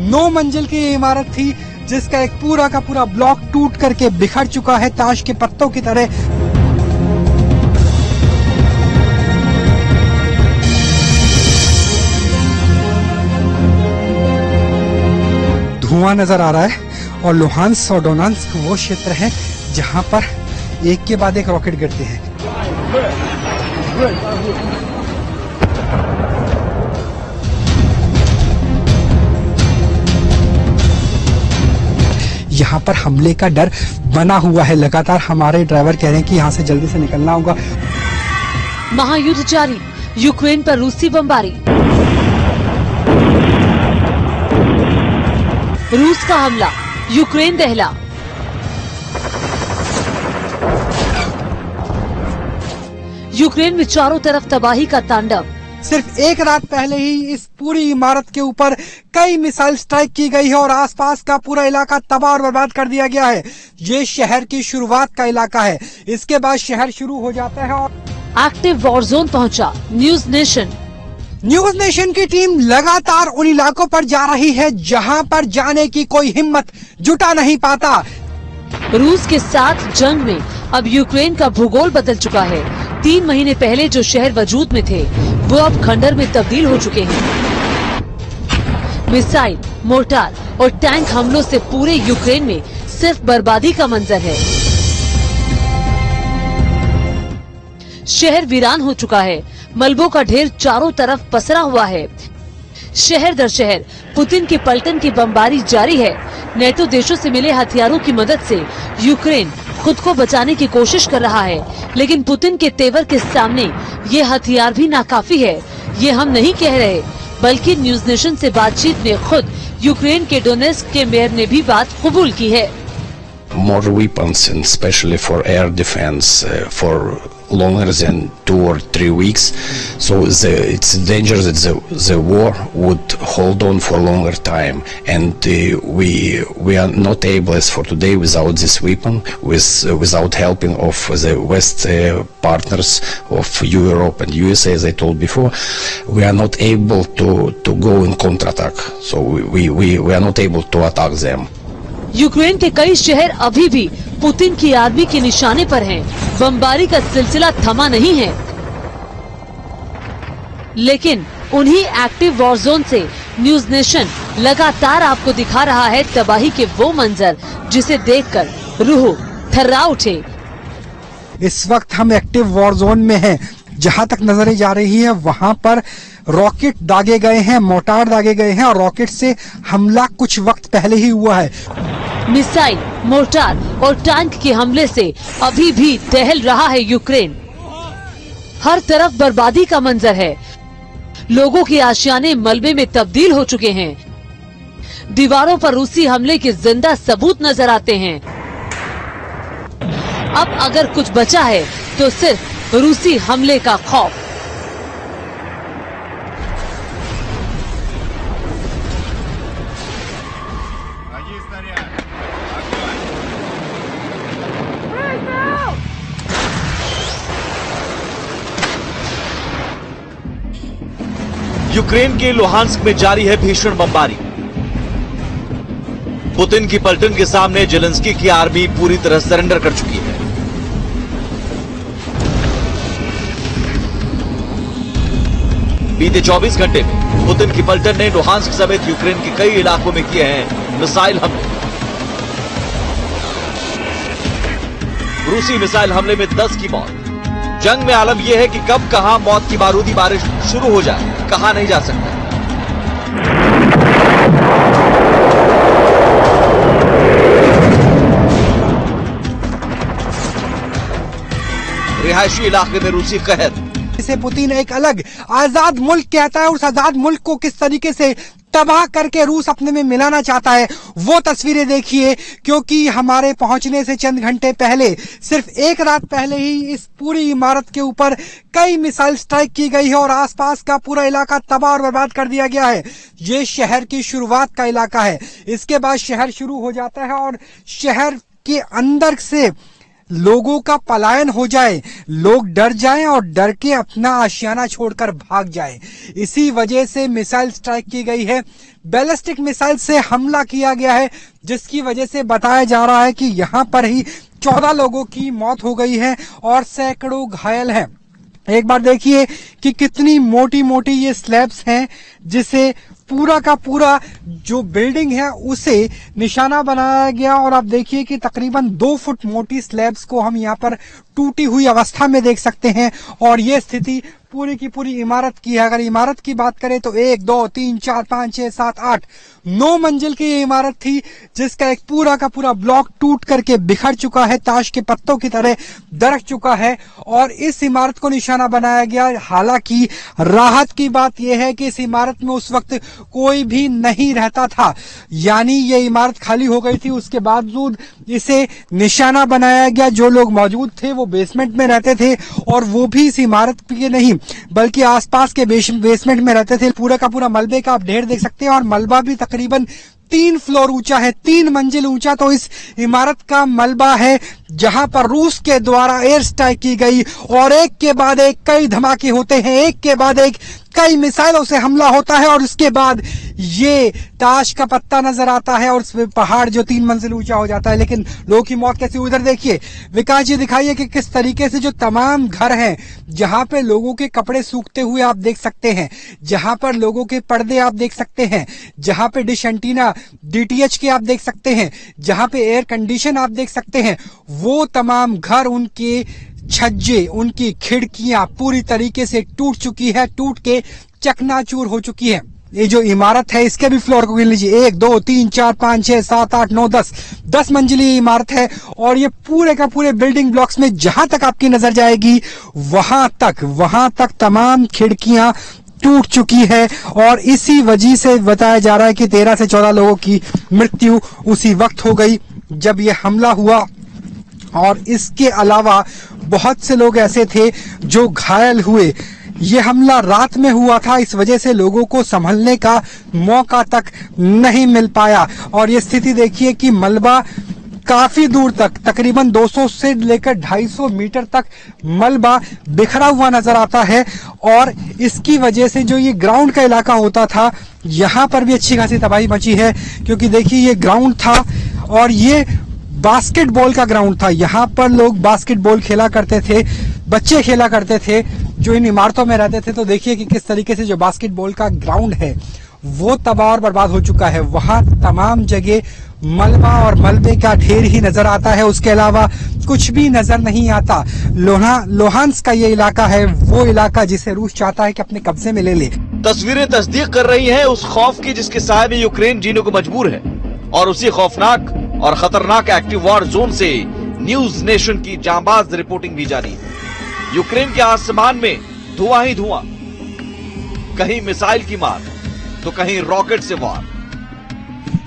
9 मंजिल की ये इमारत थी जिसका एक पूरा का पूरा ब्लॉक टूट करके बिखर चुका है ताश के पत्तों की तरह। धुआं नजर आ रहा है और लुहांस्क और डोनेत्स्क वो क्षेत्र है जहां पर एक के बाद एक रॉकेट गिरते हैं। यहाँ पर हमले का डर बना हुआ है। लगातार हमारे ड्राइवर कह रहे हैं कि यहाँ से जल्दी से निकलना होगा। महायुद्ध जारी, यूक्रेन पर रूसी बमबारी। रूस का हमला, यूक्रेन दहला। यूक्रेन में चारों तरफ तबाही का तांडव। सिर्फ एक रात पहले ही इस पूरी इमारत के ऊपर कई मिसाइल स्ट्राइक की गई है और आसपास का पूरा इलाका तबाह और बर्बाद कर दिया गया है। ये शहर की शुरुआत का इलाका है, इसके बाद शहर शुरू हो जाता है। और एक्टिव वॉर जोन पहुंचा न्यूज नेशन। न्यूज नेशन की टीम लगातार उन इलाकों पर जा रही है जहां पर जाने की कोई हिम्मत जुटा नहीं पाता। रूस के साथ जंग में अब यूक्रेन का भूगोल बदल चुका है। 3 महीने पहले जो शहर वजूद में थे वो अब खंडर में तब्दील हो चुके हैं। मिसाइल, मोर्टार और टैंक हमलों से पूरे यूक्रेन में सिर्फ बर्बादी का मंजर है। शहर वीरान हो चुका है, मलबों का ढेर चारों तरफ पसरा हुआ है। शहर दर शहर पुतिन की पलटन की बमबारी जारी है। नेटो देशों से मिले हथियारों की मदद से यूक्रेन खुद को बचाने की कोशिश कर रहा है, लेकिन पुतिन के तेवर के सामने ये हथियार भी नाकाफी है। ये हम नहीं कह रहे, बल्कि न्यूज नेशन से बातचीत में खुद यूक्रेन के डोनेत्स्क के मेयर ने भी बात कबूल की है। More weapons, and especially for air defense, for longer than 2 or 3 weeks. So it's dangerous that the war would hold on for longer time, and we are not able, as for today, without this weapon, without helping of the West partners of Europe and USA, as I told before, we are not able to go in counterattack. So we are not able to attack them. Ukraine के कई शहर अभी भी Putin की army के निशाने पर हैं। बमबारी का सिलसिला थमा नहीं है, लेकिन उन्हीं एक्टिव वॉर जोन से न्यूज नेशन लगातार आपको दिखा रहा है तबाही के वो मंजर जिसे देखकर रूह थर्रा उठे। इस वक्त हम एक्टिव वॉर जोन में हैं। जहां तक नजरें जा रही है वहां पर रॉकेट दागे गए हैं, मोर्टार दागे गए हैं और रॉकेट से हमला कुछ वक्त पहले ही हुआ है। मिसाइल, मोर्टार और टैंक के हमले से अभी भी दहल रहा है यूक्रेन। हर तरफ बर्बादी का मंजर है। लोगों के आशियाने मलबे में तब्दील हो चुके हैं। दीवारों पर रूसी हमले के जिंदा सबूत नजर आते हैं। अब अगर कुछ बचा है तो सिर्फ रूसी हमले का खौफ। यूक्रेन के लुहांस्क में जारी है भीषण बमबारी। पुतिन की पलटन के सामने जेलेंस्की की आर्मी पूरी तरह सरेंडर कर चुकी है। बीते 24 घंटे में पुतिन की पलटन ने लुहांस्क समेत यूक्रेन के कई इलाकों में किए हैं मिसाइल हमले। रूसी मिसाइल हमले में 10 की मौत। जंग में आलम यह है कि कब कहां मौत की बारूदी बारिश शुरू हो जाए कहा नहीं जा सकता। रिहायशी इलाके में रूसी कहर। इसे पुतिन एक अलग आजाद मुल्क कहता है। उस आजाद मुल्क को किस तरीके से तबाह करके रूस अपने में मिलाना चाहता है वो तस्वीरें देखिए, क्योंकि हमारे पहुंचने से चंद घंटे पहले, सिर्फ एक रात पहले ही इस पूरी इमारत के ऊपर कई मिसाइल स्ट्राइक की गई है और आसपास का पूरा इलाका तबाह और बर्बाद कर दिया गया है। ये शहर की शुरुआत का इलाका है, इसके बाद शहर शुरू हो जाता है और शहर के अंदर से लोगों का पलायन हो जाए, लोग डर जाएं और डर के अपना आशियाना छोड़कर भाग जाएं। इसी वजह से मिसाइल स्ट्राइक की गई है, बैलिस्टिक मिसाइल से हमला किया गया है, जिसकी वजह से बताया जा रहा है कि यहां पर ही 14 लोगों की मौत हो गई है और सैकड़ों घायल हैं। एक बार देखिए कि कितनी मोटी मोटी ये स्लैब्स हैं, जिसे पूरा का पूरा जो बिल्डिंग है उसे निशाना बनाया गया। और आप देखिए कि तकरीबन 2 फुट मोटी स्लैब्स को हम यहाँ पर टूटी हुई अवस्था में देख सकते हैं। और ये स्थिति पूरी की पूरी इमारत की है। अगर इमारत की बात करें तो 1 2 3 4 5 6 7 8 9 मंजिल की ये इमारत थी, जिसका एक पूरा का पूरा ब्लॉक टूट करके बिखर चुका है, ताश के पत्तों की तरह दरक चुका है और इस इमारत को निशाना बनाया गया। हालांकि राहत की बात यह है कि इस इमारत में उस वक्त कोई भी नहीं रहता था, यानी ये इमारत खाली हो गई थी। उसके बावजूद इसे निशाना बनाया गया। जो लोग मौजूद थे वो बेसमेंट में रहते थे और वो भी इस इमारत के नहीं बल्कि आसपास के बेसमेंट में रहते थे। पूरा का पूरा मलबे का आप ढेर देख सकते हैं और मलबा भी तकरीबन 3 फ्लोर ऊंचा है, 3 मंजिल ऊंचा तो इस इमारत का मलबा है, जहां पर रूस के द्वारा एयर स्ट्राइक की गई और एक के बाद एक कई धमाके होते हैं, एक के बाद एक कई मिसाइलों से हमला होता है और उसके बाद ये ताश का पत्ता नजर आता है और पहाड़ जो 3 मंजिल ऊंचा हो जाता है। लेकिन लोगों की मौत कैसी, उधर देखिए विकास जी, दिखाइए कि किस तरीके से जो तमाम घर हैं जहां पे लोगों के कपड़े सूखते हुए आप देख सकते हैं, जहां पर लोगों के पर्दे आप देख सकते हैं, जहां पे डिश एंटीना DTH के आप देख सकते हैं, जहां पे एयर कंडीशन आप देख सकते हैं, वो तमाम घर, उनके छज्जे, उनकी खिड़कियां पूरी तरीके से टूट चुकी है, टूट के चकनाचूर हो चुकी है। ये जो इमारत है इसके भी फ्लोर को गिन लीजिए, 1 2 3 4 5 6 7 8 9 10 मंजिली इमारत है और ये पूरे का पूरे बिल्डिंग ब्लॉक्स में जहां तक आपकी नजर जाएगी वहां तक तमाम खिड़कियां टूट चुकी है। और इसी वजह से बताया जा रहा है कि 13 से 14 लोगों की मृत्यु उसी वक्त हो गई जब ये हमला हुआ। और इसके अलावा बहुत से लोग ऐसे थे जो घायल हुए। ये हमला रात में हुआ था, इस वजह से लोगों को संभलने का मौका तक नहीं मिल पाया। और ये स्थिति देखिए कि मलबा काफी दूर तक, तकरीबन 200 से लेकर 250 मीटर तक मलबा बिखरा हुआ नजर आता है। और इसकी वजह से जो ये ग्राउंड का इलाका होता था, यहाँ पर भी अच्छी खासी तबाही मची है, क्योंकि देखिए ये ग्राउंड था और ये बास्केटबॉल का ग्राउंड था। यहाँ पर लोग बास्केटबॉल खेला करते थे, बच्चे खेला करते थे जो इन इमारतों में रहते थे। तो देखिए कि किस तरीके से जो बास्केटबॉल का ग्राउंड है वो तबाह और बर्बाद हो चुका है। वहां तमाम जगह मलबा और मलबे का ढेर ही नजर आता है, उसके अलावा कुछ भी नजर नहीं आता। लोहांस्क का ये इलाका है, वो इलाका जिसे रूस चाहता है कि अपने कब्जे में ले ले। तस्वीरें तस्दीक कर रही हैं उस खौफ की जिसके साए में यूक्रेन जीने को मजबूर है। और उसी खौफनाक और खतरनाक एक्टिव वॉर जोन से न्यूज नेशन की जांबाज रिपोर्टिंग भी जारी है। यूक्रेन के आसमान में धुआं ही धुआं, कहीं मिसाइल की मार तो कहीं रॉकेट से वार।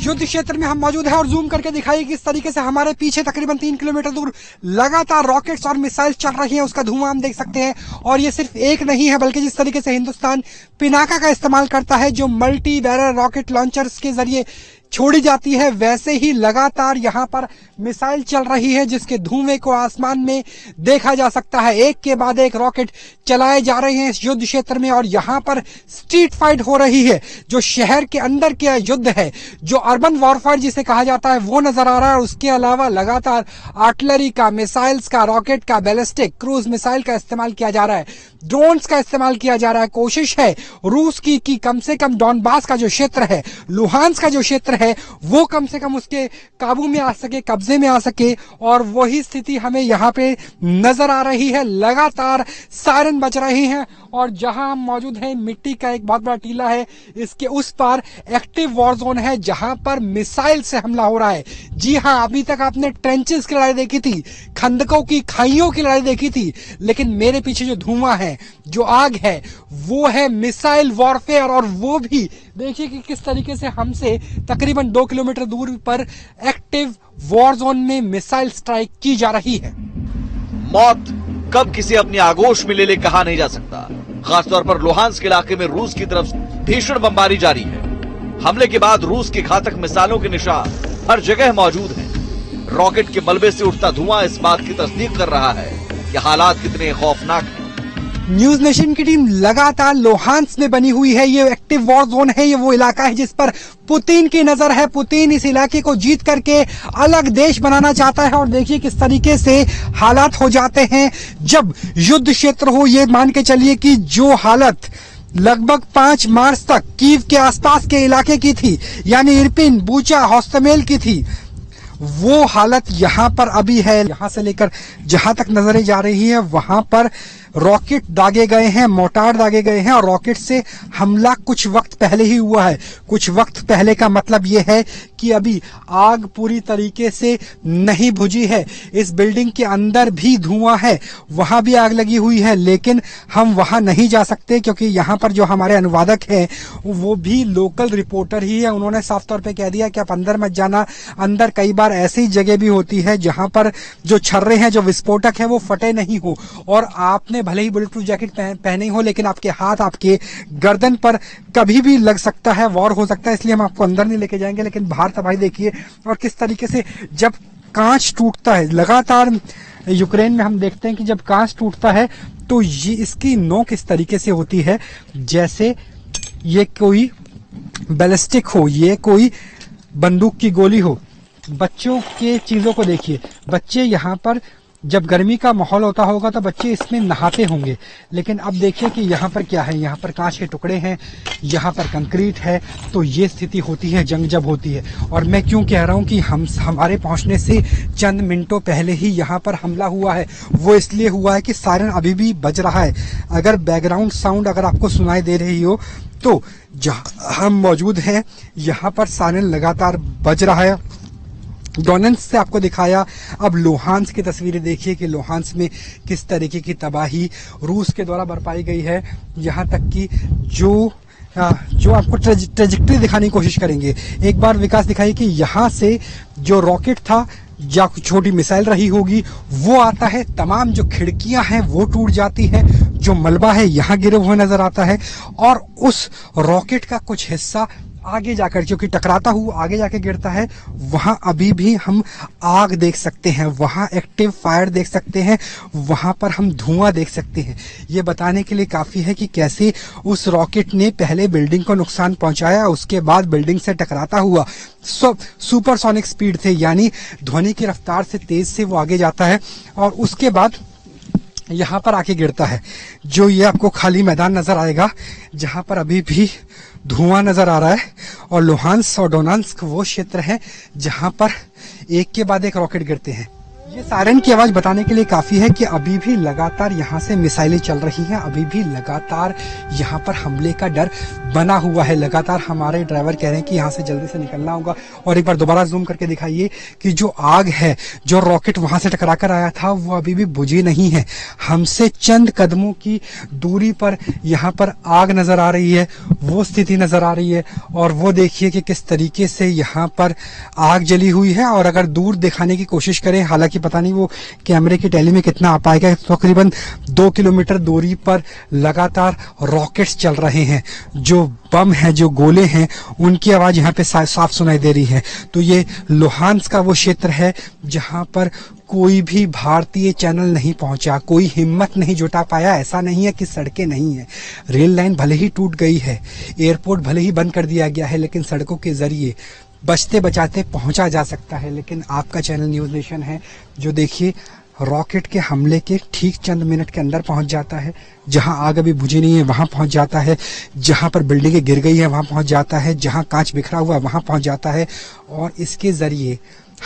युद्ध क्षेत्र में हम मौजूद हैं और जूम करके दिखाइए किस तरीके से हमारे पीछे तकरीबन 3 किलोमीटर दूर लगातार रॉकेट्स और मिसाइल चल रही हैं, उसका धुआं हम देख सकते हैं। और ये सिर्फ एक नहीं है, बल्कि जिस तरीके से हिंदुस्तान पिनाका का इस्तेमाल करता है, जो मल्टी बैरल रॉकेट लॉन्चर्स के जरिए छोड़ी जाती है, वैसे ही लगातार यहाँ पर मिसाइल चल रही है, जिसके धुएं को आसमान में देखा जा सकता है। एक के बाद एक रॉकेट चलाए जा रहे हैं इस युद्ध क्षेत्र में और यहाँ पर स्ट्रीट फाइट हो रही है। जो शहर के अंदर के युद्ध है, जो अर्बन वॉरफेयर जिसे कहा जाता है, वो नजर आ रहा है। उसके अलावा लगातार आर्टिलरी का, मिसाइल्स का, रॉकेट का, बैलिस्टिक क्रूज मिसाइल का इस्तेमाल किया जा रहा है, ड्रोन्स का इस्तेमाल किया जा रहा है। कोशिश है रूस की कि कम से कम डॉनबास का जो क्षेत्र है, लुहांस्क का जो क्षेत्र है, वो कम से कम उसके काबू में आ सके, कब्जे में आ सके। और वही स्थिति हमें यहाँ पे नजर आ रही है। लगातार सायरन बज रहे हैं और जहां हम मौजूद हैं, मिट्टी का एक बहुत बड़ा टीला है, इसके उस पार एक्टिव वॉर जोन है, जहां पर मिसाइल से हमला हो रहा है। जी हां, अभी तक आपने ट्रेंचेस की लड़ाई देखी थी, खंदकों की खाइयों की लड़ाई देखी थी, लेकिन मेरे पीछे जो धुआं है, जो आग है, वो है मिसाइल वॉरफेयर। और वो भी देखिए कि किस तरीके से हमसे तकरीबन 2 किलोमीटर दूर पर एक्टिव वॉर जोन में मिसाइल स्ट्राइक की जा रही है। मौत कब किसी अपनी आगोश में ले ले कहा नहीं जा सकता। खासतौर पर लुहांस्क इलाके में रूस की तरफ भीषण बमबारी जारी है। हमले के बाद रूस की घातक मिसाइलों के निशान हर जगह मौजूद हैं। रॉकेट के मलबे से उठता धुआं इस बात की तस्दीक कर रहा है कि हालात कितने खौफनाक हैं। न्यूज नेशन की टीम लगातार लोहांस्क में बनी हुई है। ये एक्टिव वॉर जोन है, ये वो इलाका है जिस पर पुतिन की नजर है। पुतिन इस इलाके को जीत करके अलग देश बनाना चाहता है और देखिए किस तरीके से हालात हो जाते हैं जब युद्ध क्षेत्र हो। ये मान के चलिए कि जो हालत लगभग 5 मार्च तक कीव के आसपास के इलाके की थी, यानी इरपिन, बूचा, होस्टमेल की थी, वो हालत यहाँ पर अभी है। यहाँ से लेकर जहां तक नजरें जा रही है वहां पर रॉकेट दागे गए हैं, मोर्टार दागे गए हैं और रॉकेट से हमला कुछ वक्त पहले ही हुआ है। कुछ वक्त पहले का मतलब ये है कि अभी आग पूरी तरीके से नहीं बुझी है। इस बिल्डिंग के अंदर भी धुआं है, वहां भी आग लगी हुई है, लेकिन हम वहां नहीं जा सकते क्योंकि यहाँ पर जो हमारे अनुवादक हैं वो भी लोकल रिपोर्टर ही है। उन्होंने साफ तौर पे कह दिया कि आप अंदर मत जाना। अंदर कई बार ऐसी जगह भी होती है जहां पर जो छर्रे हैं, जो विस्फोटक है, वो फटे नहीं हो और आपने भले ही बुलेट प्रूफ जैकेट पहने हो, लेकिन आपके हाथ, आपके गर्दन पर कभी भी लग सकता है, वॉर हो सकता है। इसलिए हम आपको अंदर नहीं लेके जाएंगे। लेकिन बाहर तबाही देखिए और किस तरीके से जब कांच टूटता है, लगातार यूक्रेन में हम देखते हैं कि जब कांच टूटता है तो ये इसकी नोक इस तरीके से होती है जैसे ये कोई बैलिस्टिक हो, ये कोई बंदूक की गोली हो। बच्चों के चीजों को देखिए, बच्चे यहाँ पर जब गर्मी का माहौल होता होगा तो बच्चे इसमें नहाते होंगे, लेकिन अब देखिए कि यहाँ पर क्या है। यहाँ पर कांच के टुकड़े हैं, यहाँ पर कंक्रीट है। तो ये स्थिति होती है जंग जब होती है। और मैं क्यों कह रहा हूँ कि हमारे पहुंचने से चंद मिनटों पहले ही यहाँ पर हमला हुआ है, वो इसलिए हुआ है कि सायरन अभी भी बज रहा है। अगर बैकग्राउंड साउंड अगर आपको सुनाई दे रही हो तो जहाँ हम मौजूद हैं यहाँ पर सायरन लगातार बज रहा है। डोनेट्स्क से आपको दिखाया, अब लुहांस्क की तस्वीरें देखिए कि लुहांस्क में किस तरीके की तबाही रूस के द्वारा बरपाई गई है। यहाँ तक कि जो आपको ट्रेजेक्टरी दिखाने की कोशिश करेंगे। एक बार विकास दिखाइए कि यहाँ से जो रॉकेट था या छोटी मिसाइल रही होगी वो आता है, तमाम जो खिड़कियां हैं वो टूट जाती है, जो मलबा है यहाँ गिरे हुए नजर आता है और उस रॉकेट का कुछ हिस्सा आगे जाकर क्योंकि टकराता हुआ आगे जाके गिरता है, वहां अभी भी हम आग देख सकते हैं, वहां एक्टिव फायर देख सकते हैं, वहां पर हम धुआं देख सकते हैं। ये बताने के लिए काफी है कि कैसे उस रॉकेट ने पहले बिल्डिंग को नुकसान पहुंचाया, उसके बाद बिल्डिंग से टकराता हुआ सुपरसोनिक स्पीड थे, यानी ध्वनि की रफ्तार से तेज से वो आगे जाता है और उसके बाद यहाँ पर आके गिरता है। जो ये आपको खाली मैदान नजर आएगा जहां पर अभी भी धुआं नजर आ रहा है और लुहांस्क और डोनेट्स्क वो क्षेत्र है जहां पर एक के बाद एक रॉकेट गिरते हैं। ये सायरन की आवाज बताने के लिए काफी है कि अभी भी लगातार यहाँ से मिसाइलें चल रही हैं, अभी भी लगातार यहाँ पर हमले का डर बना हुआ है। लगातार हमारे ड्राइवर कह रहे हैं कि यहाँ से जल्दी से निकलना होगा। और एक बार दोबारा जूम करके दिखाइए कि जो आग है, जो रॉकेट वहां से टकरा कर आया था, वो अभी भी बुझी नहीं है। हमसे चंद कदमों की दूरी पर यहाँ पर आग नजर आ रही है, वो स्थिति नजर आ रही है। और वो देखिए कि किस तरीके से यहाँ पर आग जली हुई है। और अगर दूर दिखाने की कोशिश करें, हालांकि पता नहीं वो कैमरे की टैली में कितना आ पाएगा, तकरीबन 2 किलोमीटर दूरी पर लगातार रॉकेट्स चल रहे हैं। जो बम है, जो गोले हैं, उनकी आवाज यहाँ पे साफ सुनाई दे रही है। तो ये लुहांस्क का वो क्षेत्र है जहां पर कोई भी भारतीय चैनल नहीं पहुंचा, कोई हिम्मत नहीं जुटा पाया। ऐसा नहीं है कि सड़कें नहीं है, रेल लाइन भले ही टूट गई है, एयरपोर्ट भले ही बंद कर दिया गया है, लेकिन सड़कों के जरिए बचते बचाते पहुंचा जा सकता है। लेकिन आपका चैनल न्यूज नेशन है जो देखिए रॉकेट के हमले के ठीक चंद मिनट के अंदर पहुंच जाता है, जहां आग अभी बुझी नहीं है वहां पहुंच जाता है, जहां पर बिल्डिंगें गिर गई है वहां पहुंच जाता है, जहां कांच बिखरा हुआ वहां पहुंच जाता है। और इसके जरिए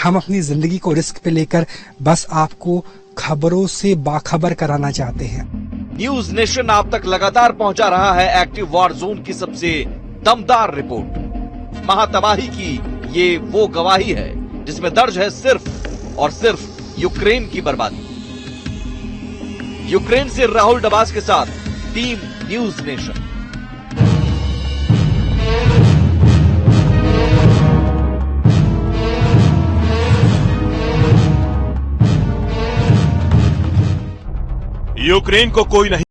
हम अपनी जिंदगी को रिस्क पे लेकर बस आपको खबरों से बाखबर कराना चाहते हैं। न्यूज नेशन आप तक लगातार पहुंचा रहा है एक्टिव वॉर जोन की सबसे दमदार रिपोर्ट। महातबाही की ये वो गवाही है जिसमें दर्ज है सिर्फ और सिर्फ यूक्रेन की बर्बादी। यूक्रेन से राहुल डबास के साथ टीम न्यूज नेशन। यूक्रेन को कोई नहीं